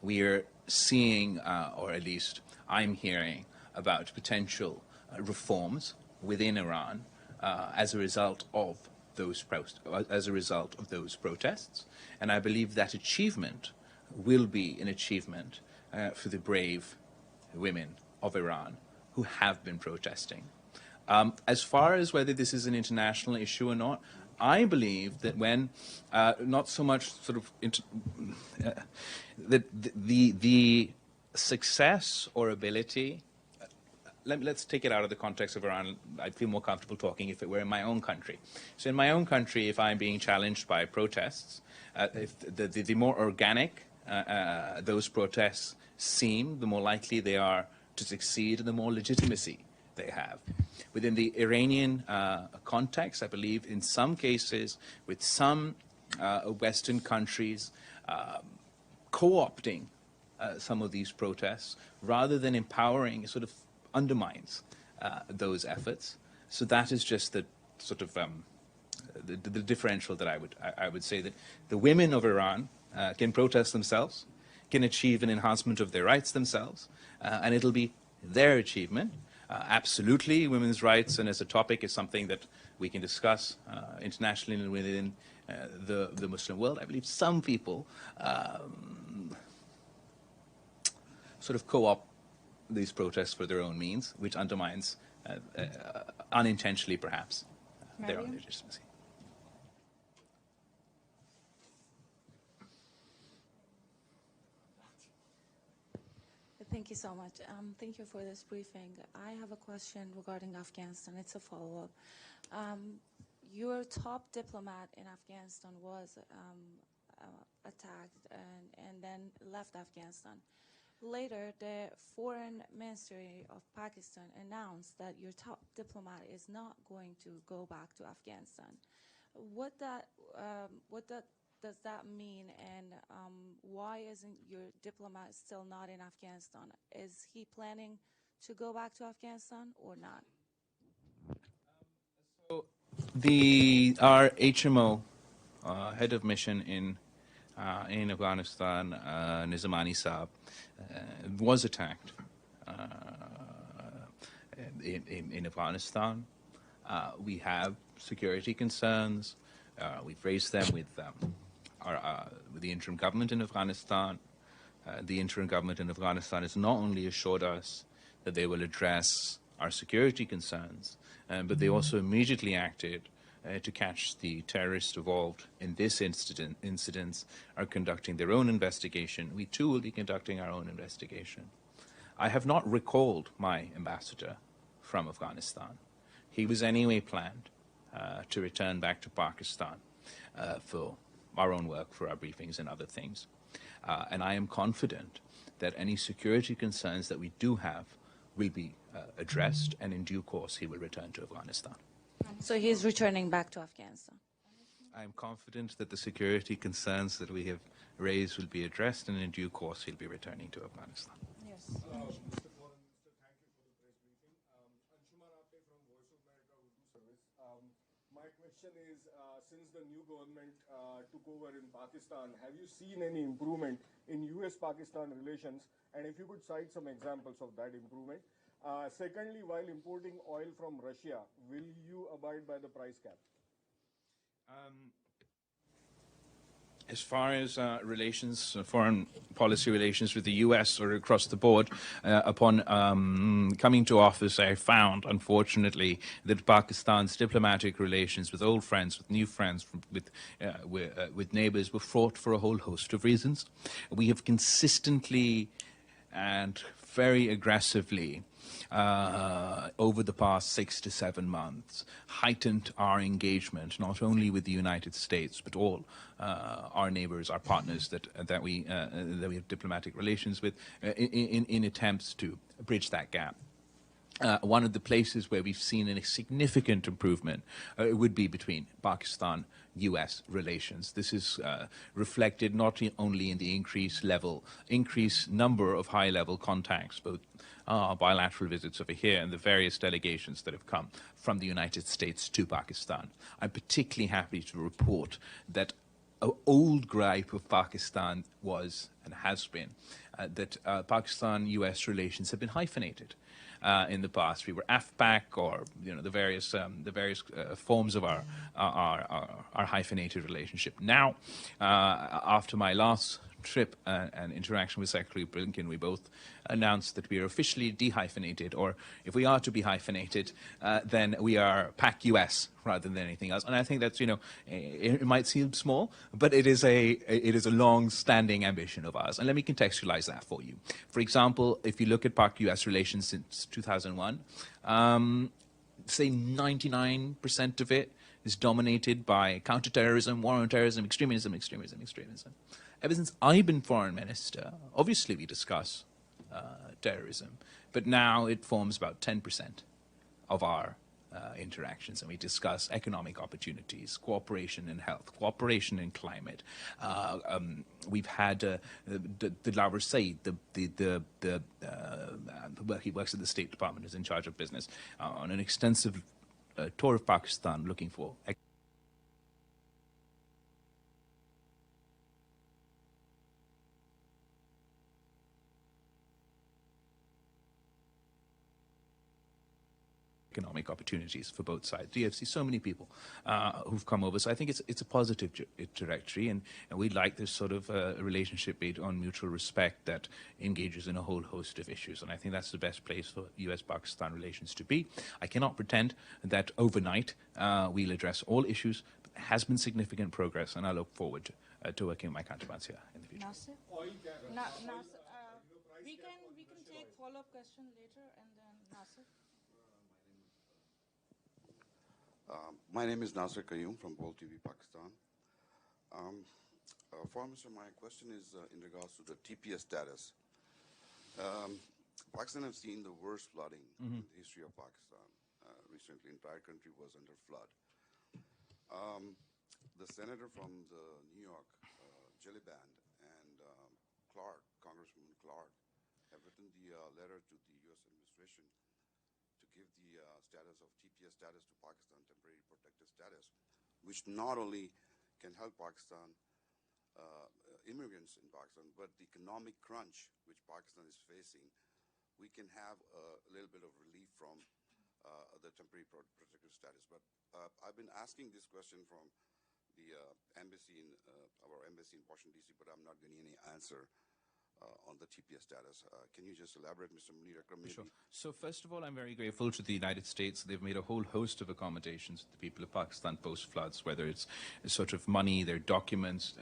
we are seeing, or at least I'm hearing, about potential reforms within Iran as a result of those protests, and I believe that achievement will be an achievement for the brave women of Iran who have been protesting. As far as whether this is an international issue or not, I believe that when not so much sort of the success or ability. Let's take it out of the context of Iran. I'd feel more comfortable talking if it were in my own country. So in my own country, if I'm being challenged by protests, if the more organic those protests seem, the more likely they are to succeed and the more legitimacy they have. Within the Iranian context, I believe in some cases, with some Western countries co-opting some of these protests, rather than empowering, sort of undermines those efforts. So that is just the sort of the differential that I would say, that the women of Iran can protest themselves, can achieve an enhancement of their rights themselves, and it'll be their achievement. Absolutely, women's rights, and as a topic, is something that we can discuss internationally and within the Muslim world. I believe some people sort of co-opt these protests for their own means, which undermines, unintentionally perhaps, their own legitimacy. Thank you so much. Thank you for this briefing. I have a question regarding Afghanistan. It's a follow-up. Your top diplomat in Afghanistan was attacked and then left Afghanistan. Later, the Foreign Ministry of Pakistan announced that your top diplomat is not going to go back to Afghanistan. What does that mean, and why isn't your diplomat still not in Afghanistan? Is he planning to go back to Afghanistan or not? So our HMO, head of mission in Afghanistan, Nizamani Saab, was attacked in Afghanistan. We have security concerns. We've raised them with the interim government in Afghanistan. The interim government in Afghanistan has not only assured us that they will address our security concerns, but they also immediately acted to catch the terrorists involved in this incidents, are conducting their own investigation. We too will be conducting our own investigation. I have not recalled my ambassador from Afghanistan. He was anyway planned to return back to Pakistan for our own work, for our briefings and other things. And I am confident that any security concerns that we do have will be addressed, and in due course he will return to Afghanistan. So he's returning back to Afghanistan. I am confident that the security concerns that we have raised will be addressed, and in due course he'll be returning to Afghanistan. Yes. Mr. Foreign Minister, thank you for the press briefing. Anshumar Apte from Voice of America Urdu Service. My question is, since the new government took over in Pakistan, have you seen any improvement in US-Pakistan relations? And if you could cite some examples of that improvement. Secondly, while importing oil from Russia, will you abide by the price cap? As far as relations, foreign policy relations with the U.S. or across the board, upon coming to office, I found, unfortunately, that Pakistan's diplomatic relations with old friends, with new friends, with neighbors were fraught for a whole host of reasons. We have consistently and very aggressively over the past 6 to 7 months, heightened our engagement, not only with the United States, but all our neighbors, our partners that we have diplomatic relations with, in attempts to bridge that gap. one of the places where we've seen a significant improvement would be between Pakistan-US relations. This is reflected not only in the increased number of high-level contacts, both bilateral visits over here and the various delegations that have come from the United States to Pakistan. I'm particularly happy to report that an old gripe of Pakistan was and has been that Pakistan-US relations have been hyphenated. In the past, we were AFPAC, or the various forms of our hyphenated relationship. Now, after my last trip and interaction with Secretary Blinken, we both announced that we are officially dehyphenated, or if we are to be hyphenated, then we are PAC-US rather than anything else. And I think that's, it might seem small, but it is a long-standing ambition of ours. And let me contextualize that for you. For example, if you look at PAC-US relations since 2001, say 99% of it is dominated by counterterrorism, war on terrorism, extremism. Ever since I've been foreign minister, obviously we discuss terrorism, but now it forms about 10% of our interactions, and we discuss economic opportunities, cooperation in health, cooperation in climate. We've had Bilawal Said, he works at the State Department, is in charge of business, on an extensive tour of Pakistan looking for economic opportunities for both sides. DFC, so many people who've come over. So I think it's a positive trajectory, and we like this sort of relationship based on mutual respect that engages in a whole host of issues. And I think that's the best place for US-Pakistan relations to be. I cannot pretend that overnight we'll address all issues, but there has been significant progress, and I look forward to working with my counterparts here in the future. Nasir? We can take follow-up question later, and then Nasir. My name is Nasir Qayyum from World TV, Pakistan. Foreign Minister, my question is in regards to the TPS status. Pakistan has seen the worst flooding in the history of Pakistan. Recently, the entire country was under flood. The senator from the New York Jelly Band and Clark, Congressman Clark, have written the letter to the U.S. administration to give the status of TPS status to Pakistan, temporary protected status, which not only can help Pakistan, immigrants in Pakistan, but the economic crunch which Pakistan is facing, we can have a little bit of relief from the temporary protected status. But I've been asking this question from the embassy in our embassy in Washington, D.C., but I'm not getting any answer on the TPS status. Can you just elaborate, Mr. Munir Akram? Sure. So first of all, I'm very grateful to the United States. They've made a whole host of accommodations to the people of Pakistan post-floods, whether it's sort of money, their documents.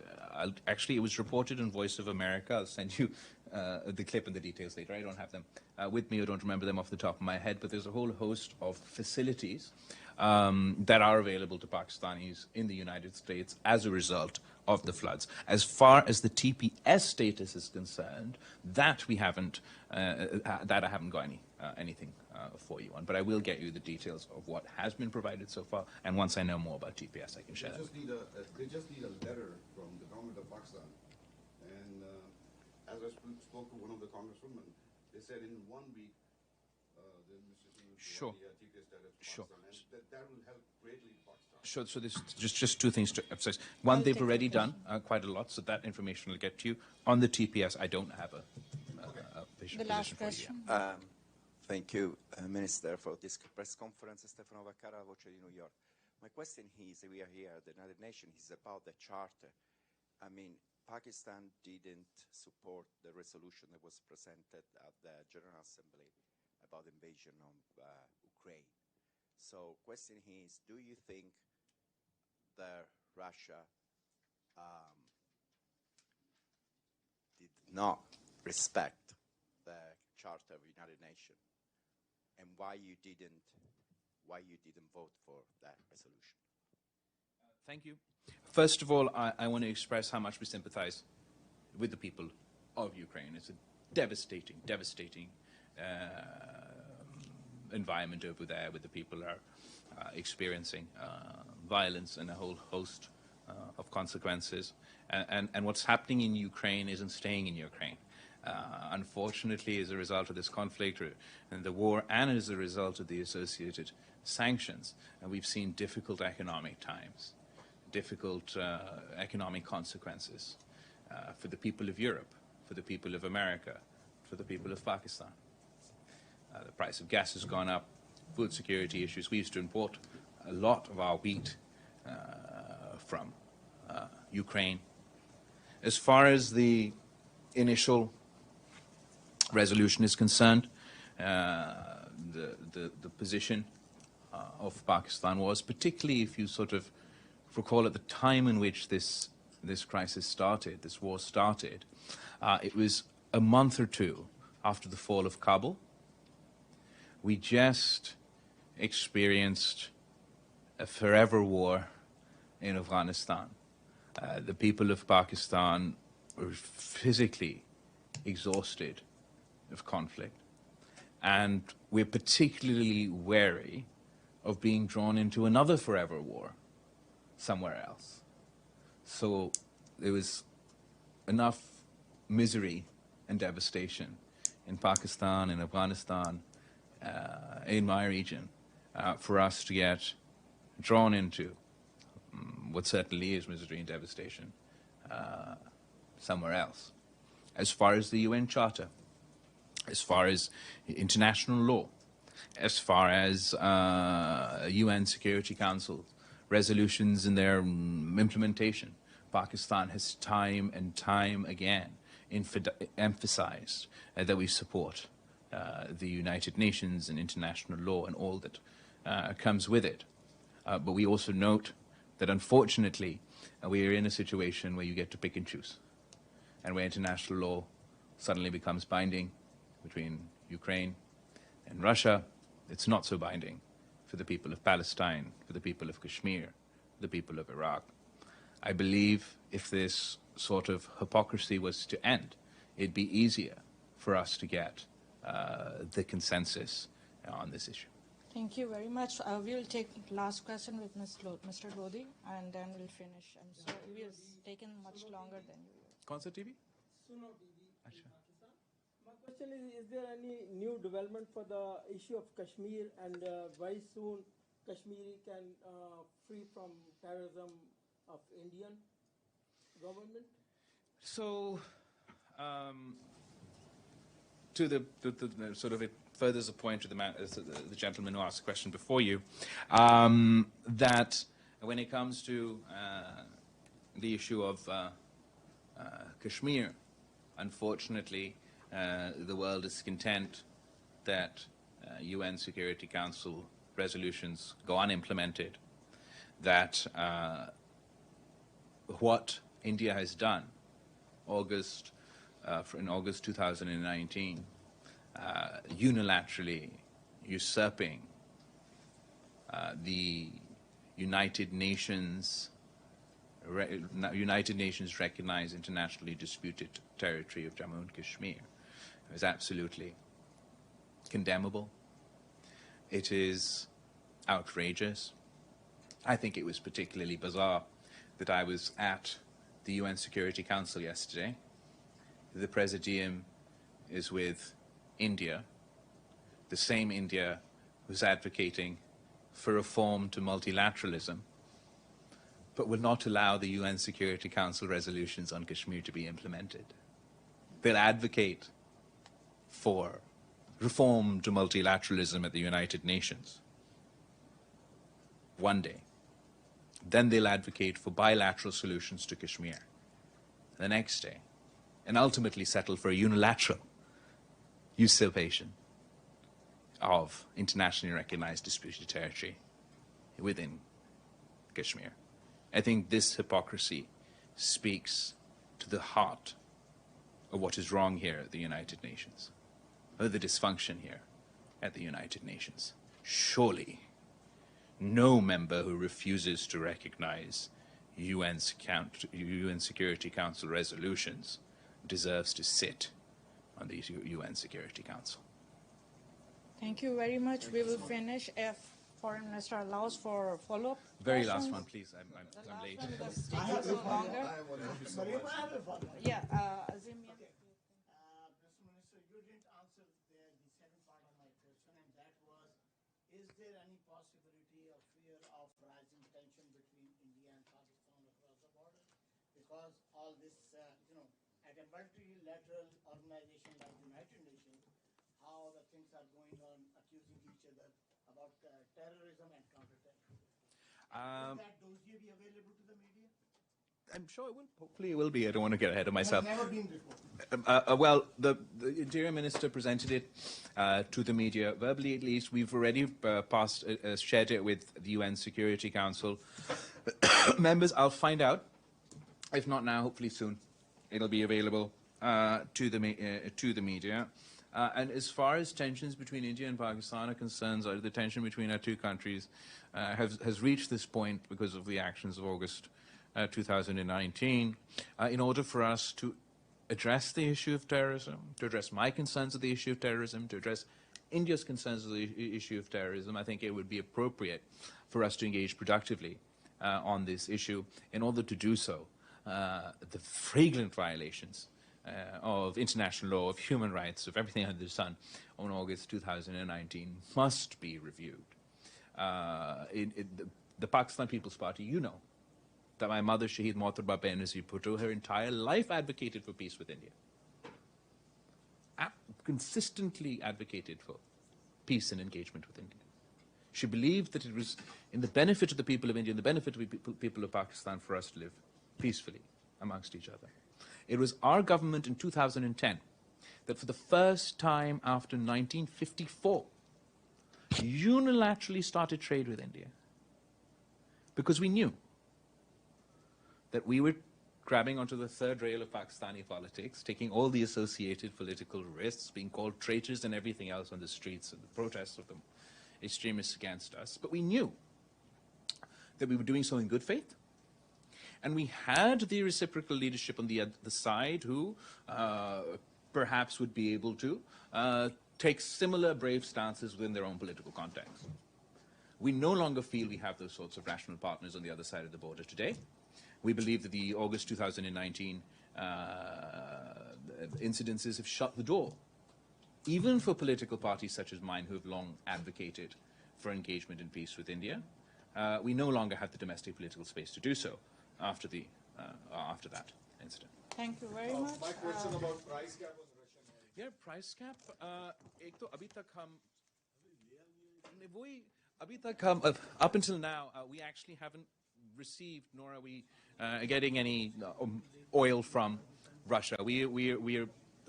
Actually, it was reported in Voice of America. I'll send you the clip and the details later. I don't have them with me. I don't remember them off the top of my head, but there's a whole host of facilities that are available to Pakistanis in the United States as a result of the floods. As far as the TPS status is concerned, that we haven't, that I haven't got anything for you on. But I will get you the details of what has been provided so far, and once I know more about TPS, I can share that. They just need a letter from the government of Pakistan. And as I spoke to one of the congresswomen, they said in 1 week, the administration will Sure. the TPS status to Sure. Pakistan, and that will help greatly Pakistan. Sure, so there's just two things to emphasize. One, they've already done quite a lot, so that information will get to you. On the TPS, I don't have a The last question. Thank you, Minister, for this press conference. Stefano Vaccara, Voce di New York. My question is, we are here at the United Nations, is about the charter. I mean, Pakistan didn't support the resolution that was presented at the General Assembly about the invasion of Ukraine. So question is, do you think that Russia did not respect the Charter of the United Nations, and why you didn't vote for that resolution? Thank you. First of all, I want to express how much we sympathize with the people of Ukraine. It's a devastating environment over there where the people are experiencing violence and a whole host of consequences. And what's happening in Ukraine isn't staying in Ukraine. Unfortunately, as a result of this conflict and the war, and as a result of the associated sanctions, we've seen difficult economic times, difficult economic consequences for the people of Europe, for the people of America, for the people of Pakistan. The price of gas has gone up, food security issues. We used to import a lot of our wheat from Ukraine. As far as the initial resolution is concerned, the position of Pakistan was, particularly if you sort of recall at the time in which this crisis started, this war started, it was a month or two after the fall of Kabul. We just experienced a forever war in Afghanistan. The people of Pakistan were physically exhausted of conflict. And we're particularly wary of being drawn into another forever war somewhere else. So there was enough misery and devastation in Pakistan, in Afghanistan, in my region, for us to get drawn into what certainly is misery and devastation somewhere else. As far as the UN Charter, as far as international law, as far as UN Security Council resolutions and their implementation, Pakistan has time and time again emphasized that we support the United Nations and international law and all that comes with it. But we also note that unfortunately we are in a situation where you get to pick and choose, and where international law suddenly becomes binding between Ukraine and Russia. It's not so binding for the people of Palestine, for the people of Kashmir, the people of Iraq. I believe if this sort of hypocrisy was to end, it'd be easier for us to get the consensus on this issue. Thank you very much. We'll take last question with Mr. Lodi, and then we'll finish. I'm sorry, we have taken much longer than you. Concert TV? My question is there any new development for the issue of Kashmir, and very soon Kashmiri can free from terrorism of Indian government? So, to the sort of it furthers a point to the gentleman who asked the question before you, that when it comes to the issue of Kashmir, unfortunately, the world is content that UN Security Council resolutions go unimplemented, that what India has done in August 2019, unilaterally usurping the United Nations recognized internationally disputed territory of Jammu and Kashmir, is absolutely condemnable. It is outrageous. I think it was particularly bizarre that I was at the UN Security Council yesterday. The Presidium is with India, the same India who's advocating for reform to multilateralism, but will not allow the UN Security Council resolutions on Kashmir to be implemented. They'll advocate for reform to multilateralism at the United Nations one day. Then they'll advocate for bilateral solutions to Kashmir the next day, and ultimately settle for a unilateral usurpation of internationally recognized disputed territory within Kashmir. I think this hypocrisy speaks to the heart of what is wrong here at the United Nations, of the dysfunction here at the United Nations. Surely, no member who refuses to recognize UN Security Council resolutions deserves to sit on the UN Security Council. Thank you very much. We will finish if Foreign Minister allows for follow-up. Very questions. last one, please. I'm late. Because it's taking so longer. Yeah, Azim, yeah. Mr. Minister, you didn't answer the second part of my question, and that was, is there any possibility or fear of rising tension between India and Pakistan across the border? Because all this, at a multilateral organization like the United Nations, how the things are going on, accusing each other about terrorism and counter-terrorism. Will that dossier be available to the media? I'm sure it will. Hopefully it will be. I don't want to get ahead of myself. It has never been before. Well, the Interior Minister presented it to the media, verbally at least. We've already shared it with the UN Security Council members. I'll find out. If not now, hopefully soon. It'll be available to the media. And as far as tensions between India and Pakistan are concerned, or the tension between our two countries has reached this point because of the actions of August 2019. In order for us to address the issue of terrorism, to address my concerns of the issue of terrorism, to address India's concerns of the issue of terrorism, I think it would be appropriate for us to engage productively on this issue. In order to do so, the flagrant violations of international law, of human rights, of everything under the sun on August 2019 must be reviewed. The Pakistan People's Party, you know, that my mother, Shaheed Mohtarba Benazir Bhutto, her entire life advocated for peace with India. Consistently advocated for peace and engagement with India. She believed that it was in the benefit of the people of India, in the benefit of the people of Pakistan, for us to live peacefully amongst each other. It was our government in 2010 that for the first time after 1954 unilaterally started trade with India, because we knew that we were grabbing onto the third rail of Pakistani politics, taking all the associated political risks, being called traitors and everything else on the streets and the protests of the extremists against us. But we knew that we were doing so in good faith. And we had the reciprocal leadership on the side who perhaps would be able to take similar brave stances within their own political context. We no longer feel we have those sorts of rational partners on the other side of the border today. We believe that the August 2019 incidences have shut the door, even for political parties such as mine who have long advocated for engagement and peace with India. We no longer have the domestic political space to do so after that incident. Thank you very much. My question about price cap on Russian oil. Yeah, price cap. एक तो अभी तक हम up until now we actually haven't received, nor are we getting any oil from Russia. We are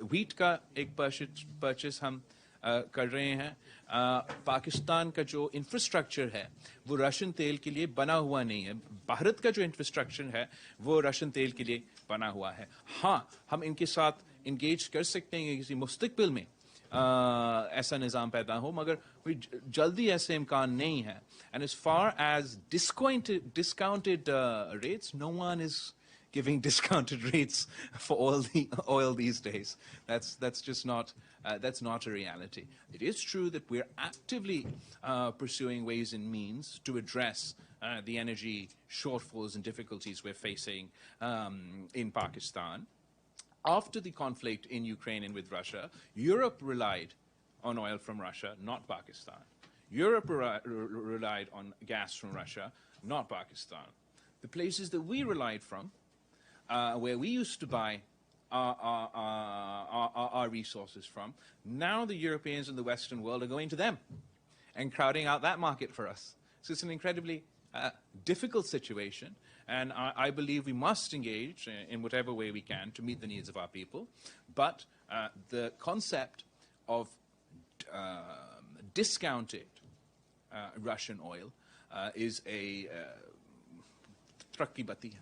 wheat का एक purchase हम कर रहे हैं. पाकिस्तान का जो इंफ्रास्ट्रक्चर है वो रशियन तेल के लिए बना हुआ नहीं है. भारत का जो इंफ्रास्ट्रक्चर है वो रशियन तेल के लिए बना हुआ है. हाँ, हम इनके साथ इंगेज कर सकते हैं किसी मुस्तकबिल में ऐसा निज़ाम पैदा हो, मगर जल्दी ऐसे इम्कान नहीं है. And as far as discounted rates, no one is giving discounted rates for all the oil these days. That's just not that's not a reality. It is true that we're actively pursuing ways and means to address the energy shortfalls and difficulties we're facing in Pakistan. After the conflict in Ukraine and with Russia, Europe relied on oil from Russia, not Pakistan. Europe relied on gas from Russia, not Pakistan. The places that we relied from, where we used to buy our resources from, now the Europeans and the Western world are going to them and crowding out that market for us. So it's an incredibly difficult situation, and I believe we must engage in whatever way we can to meet the needs of our people. But the concept of discounted Russian oil is a truck ki bati hai.